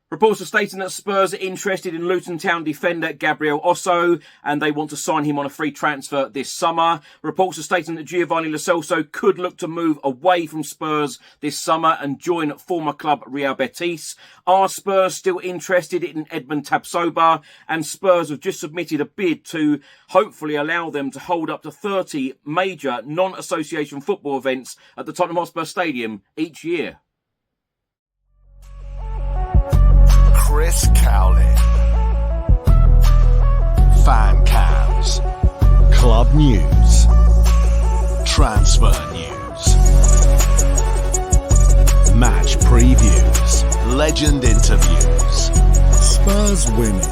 Reports are stating that Spurs are interested in Luton Town defender Gabriel Osso, and they want to sign him on a free transfer this summer. Reports are stating that Giovanni Lo Celso could look to move away from Spurs this summer and join former club Real Betis. Are Spurs still interested in Edmond Tapsoba? And Spurs have just submitted a bid to hopefully allow them to hold up to 30 major non-association football events at the Tottenham Hotspur Stadium each year. Chris Cowlin. Fan cams. Club news. Transfer news. Match previews. Legend interviews. Spurs women.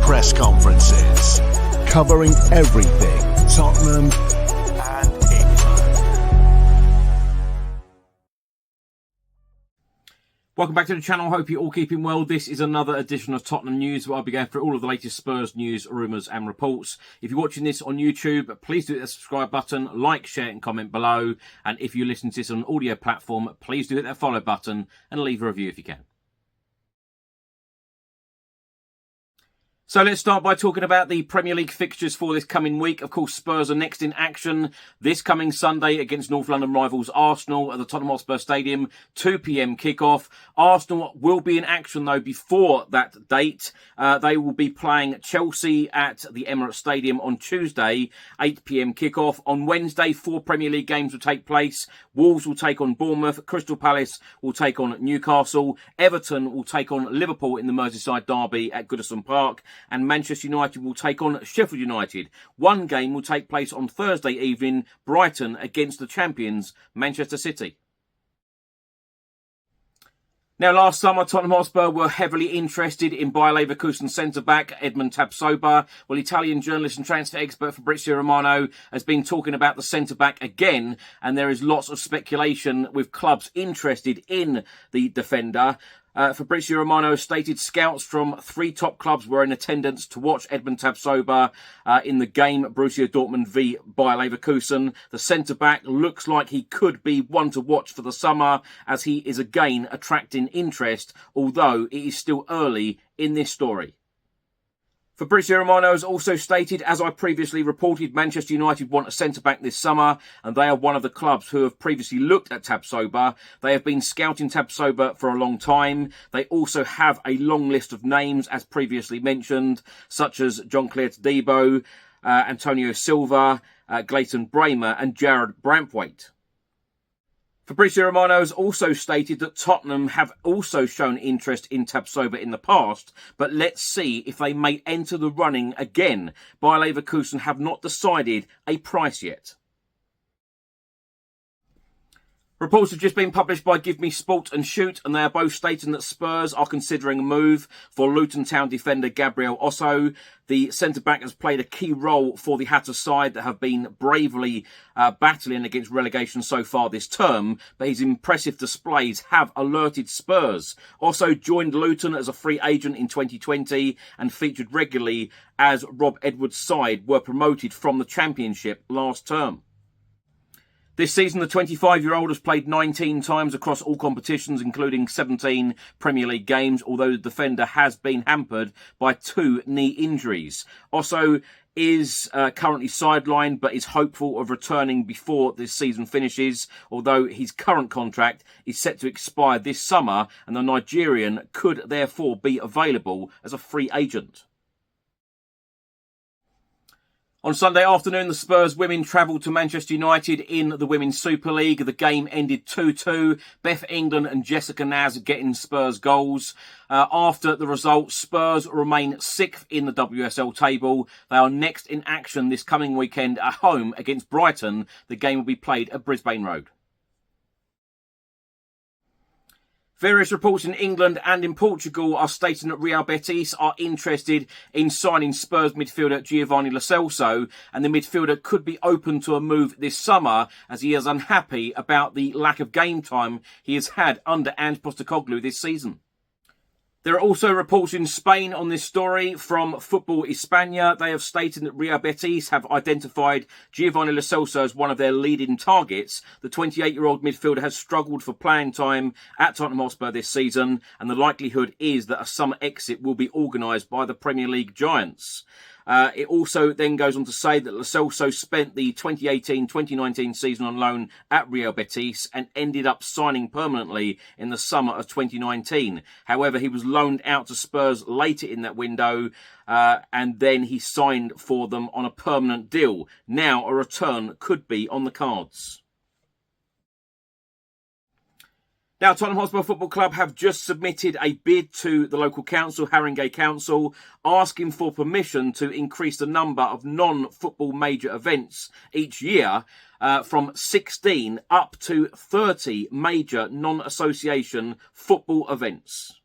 Press conferences. Covering everything Tottenham and England. Welcome back to the channel. Hope you're all keeping well. This is another edition of Tottenham News, where I'll be going through all of the latest Spurs news, rumours and reports. If you're watching this on YouTube, please do hit the subscribe button, like, share and comment below. And if you listen to this on an audio platform, please do hit that follow button and leave a review if you can. So let's start by talking about the Premier League fixtures for this coming week. Of course, Spurs are next in action this coming Sunday against North London rivals Arsenal at the Tottenham Hotspur Stadium, 2 p.m. kickoff. Arsenal will be in action, though, before that date. They will be playing Chelsea at the Emirates Stadium on Tuesday, 8 p.m. kickoff. On Wednesday, 4 Premier League games will take place. Wolves will take on Bournemouth. Crystal Palace will take on Newcastle. Everton will take on Liverpool in the Merseyside derby at Goodison Park. And Manchester United will take on Sheffield United. One game will take place on Thursday evening, Brighton against the champions, Manchester City. Now, last summer, Tottenham Hotspur were heavily interested in Bayer Leverkusen centre-back Edmond Tapsoba. Well, Italian journalist and transfer expert Fabrizio Romano has been talking about the centre-back again, and there is lots of speculation with clubs interested in the defender. Fabrizio Romano stated scouts from 3 top clubs were in attendance to watch Edmond Tapsoba in the game Borussia Dortmund v Bayer Leverkusen. The centre-back looks like he could be one to watch for the summer, as he is again attracting interest, although it is still early in this story. Fabrizio Romano has also stated, as I previously reported, Manchester United want a centre-back this summer, and they are one of the clubs who have previously looked at Tapsoba. They have been scouting Tapsoba for a long time. They also have a long list of names, as previously mentioned, such as Jean-Claire Todibo, Antonio Silva, Gleiton Bremer and Jared Braithwaite. Fabrizio Romano has also stated that Tottenham have also shown interest in Tapsoba in the past, but let's see if they may enter the running again. Bayer Leverkusen have not decided a price yet. Reports have just been published by Give Me Sport and Shoot, and they are both stating that Spurs are considering a move for Luton Town defender Gabriel Osso. The centre-back has played a key role for the Hatters side that have been bravely battling against relegation so far this term, but his impressive displays have alerted Spurs. Osso joined Luton as a free agent in 2020 and featured regularly as Rob Edwards' side were promoted from the Championship last term. This season, the 25-year-old has played 19 times across all competitions, including 17 Premier League games, although the defender has been hampered by 2 knee injuries. Osso is currently sidelined, but is hopeful of returning before this season finishes, although his current contract is set to expire this summer, and the Nigerian could therefore be available as a free agent. On Sunday afternoon, the Spurs women travelled to Manchester United in the Women's Super League. The game ended 2-2. Beth England and Jessica Naz getting Spurs goals. After the result, Spurs remain 6th in the WSL table. They are next in action this coming weekend at home against Brighton. The game will be played at Brisbane Road. Various reports in England and in Portugal are stating that Real Betis are interested in signing Spurs midfielder Giovanni Lo Celso, and the midfielder could be open to a move this summer, as he is unhappy about the lack of game time he has had under Ange Postecoglou this season. There are also reports in Spain on this story from Football España. They have stated that Real Betis have identified Giovanni Lo Celso as one of their leading targets. The 28-year-old midfielder has struggled for playing time at Tottenham Hotspur this season, and the likelihood is that a summer exit will be organised by the Premier League giants. It also then goes on to say that Lo Celso spent the 2018-2019 season on loan at Real Betis and ended up signing permanently in the summer of 2019. However, he was loaned out to Spurs later in that window and then he signed for them on a permanent deal. Now a return could be on the cards. Now, Tottenham Hotspur Football Club have just submitted a bid to the local council, Haringey Council, asking for permission to increase the number of non-football major events each year from 16 up to 30 major non-association football events.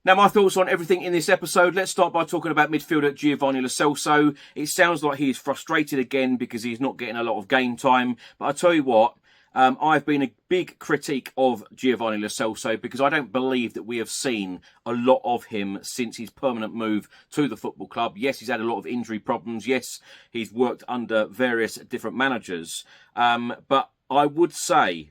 Now, my thoughts on everything in this episode. Let's start by talking about midfielder Giovanni Lo Celso. It sounds like he's frustrated again because he's not getting a lot of game time. But I tell you what, I've been a big critique of Giovanni Lo Celso because I don't believe that we have seen a lot of him since his permanent move to the football club. Yes, he's had a lot of injury problems. Yes, he's worked under various different managers. But I would say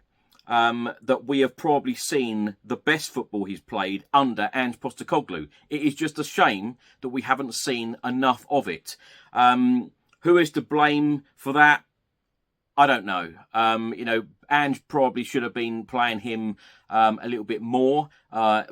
that we have probably seen the best football he's played under Ange Postecoglou. It is just a shame that we haven't seen enough of it. Who is to blame for that? I don't know. Ange probably should have been playing him a little bit more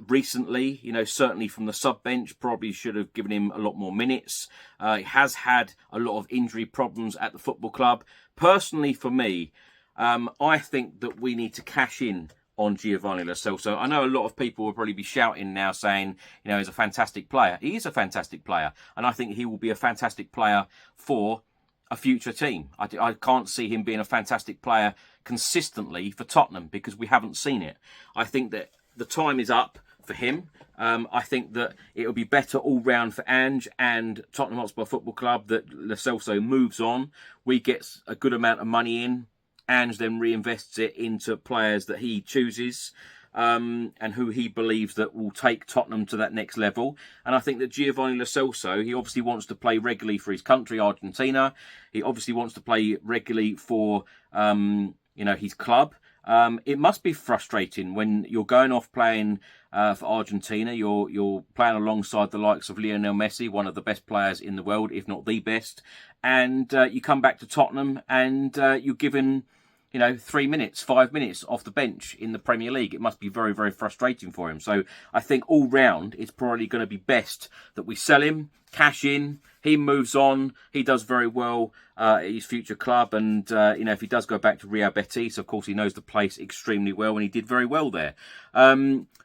recently. Certainly from the sub bench, probably should have given him a lot more minutes. He has had a lot of injury problems at the football club. Personally, for me, I think that we need to cash in on Giovanni Lo Celso. I know a lot of people will probably be shouting now saying, he's a fantastic player. He is a fantastic player. And I think he will be a fantastic player for a future team. I can't see him being a fantastic player consistently for Tottenham because we haven't seen it. I think that the time is up for him. I think that it will be better all round for Ange and Tottenham Hotspur Football Club that Lo Celso moves on. We get a good amount of money in. Ange then reinvests it into players that he chooses and who he believes that will take Tottenham to that next level. And I think that Giovanni Lo Celso, he obviously wants to play regularly for his country, Argentina. He obviously wants to play regularly for, his club. It must be frustrating when you're going off playing for Argentina. You're playing alongside the likes of Lionel Messi, one of the best players in the world, if not the best. And you come back to Tottenham and you're given 3 minutes, 5 minutes off the bench in the Premier League. It must be very, very frustrating for him. So I think all round, it's probably going to be best that we sell him, cash in, he moves on, he does very well at his future club. And, if he does go back to Real Betis, of course, he knows the place extremely well and he did very well there.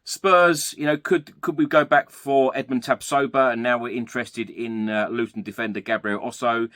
Spurs, could we go back for Edmond Tapsoba? And now we're interested in Luton defender Gabriel Osso.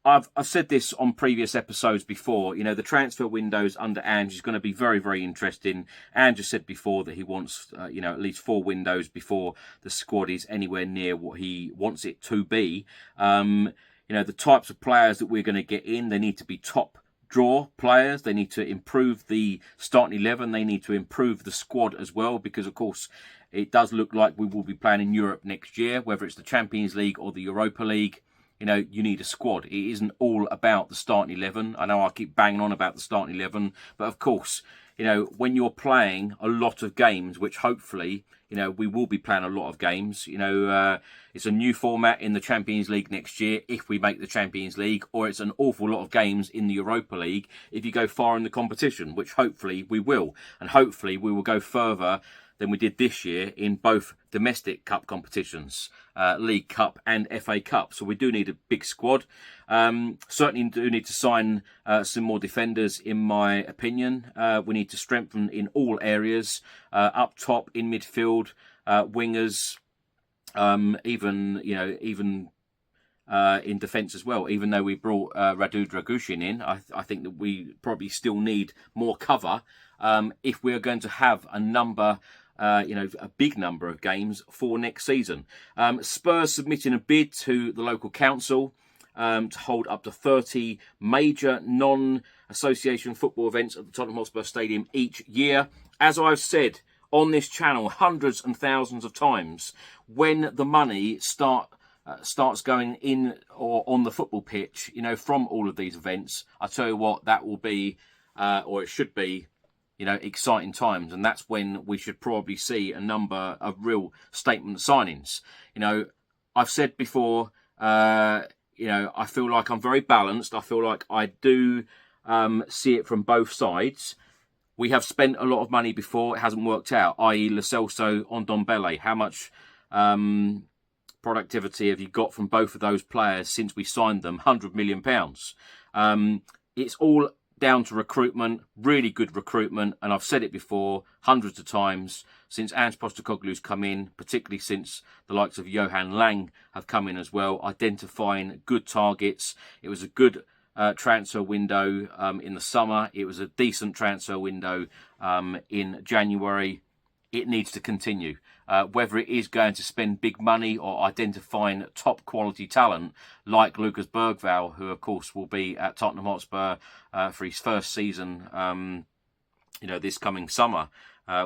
I've said this on previous episodes before. The transfer windows under Ange is going to be very, very interesting. Ange has said before that he wants, at least 4 windows before the squad is anywhere near what he wants it to be. The types of players that we're going to get in, they need to be top draw players. They need to improve the starting 11. They need to improve the squad as well because, of course, it does look like we will be playing in Europe next year, whether it's the Champions League or the Europa League. You need a squad. It isn't all about the starting 11. I know I keep banging on about the starting 11, but of course, when you're playing a lot of games, which hopefully, we will be playing a lot of games. It's a new format in the Champions League next year if we make the Champions League, or it's an awful lot of games in the Europa League if you go far in the competition, which hopefully we will. And hopefully we will go further than we did this year in both domestic cup competitions, League Cup and FA Cup. So we do need a big squad. Certainly do need to sign some more defenders, in my opinion. We need to strengthen in all areas, up top, in midfield, wingers, even in defence as well. Even though we brought Radu Dragushin in, I think that we probably still need more cover if we are going to have a big number of games for next season. Spurs submitting a bid to the local council to hold up to 30 major association football events at the Tottenham Hotspur Stadium each year. As I've said on this channel hundreds and thousands of times, when the money starts going in or on the football pitch, you know, from all of these events, I tell you what, that will be, or it should be, you know, exciting times. And that's when we should probably see a number of real statement signings. You know, I've said before, you know, I feel like I'm very balanced. I feel like I do see it from both sides. We have spent a lot of money before. It hasn't worked out, i.e. Celso on Ndombele. How much productivity have you got from both of those players since we signed them? £100 million. It's all down to recruitment, really good recruitment. And I've said it before hundreds of times since Ange Postecoglou's come in, particularly since the likes of Johan Lang have come in as well, identifying good targets. It was a good transfer window in the summer. It was a decent transfer window in January. It needs to continue. Whether it is going to spend big money or identifying top quality talent like Lucas Bergvall, who of course will be at Tottenham Hotspur for his first season, you know, this coming summer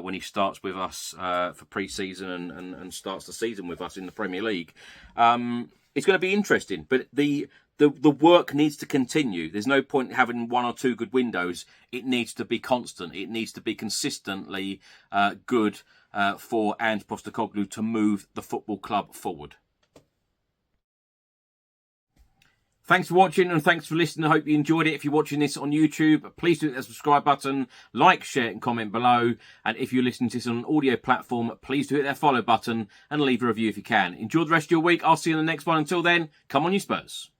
when he starts with us for pre-season and starts the season with us in the Premier League. It's going to be interesting, but the work needs to continue. There's no point having one or two good windows. It needs to be constant. It needs to be consistently good for Ange Postecoglou to move the football club forward. Thanks for watching and thanks for listening. I hope you enjoyed it. If you're watching this on YouTube, please do hit the subscribe button, like, share and comment below. And if you're listening to this on an audio platform, please do hit that follow button and leave a review if you can. Enjoy the rest of your week. I'll see you in the next one. Until then, come on you Spurs.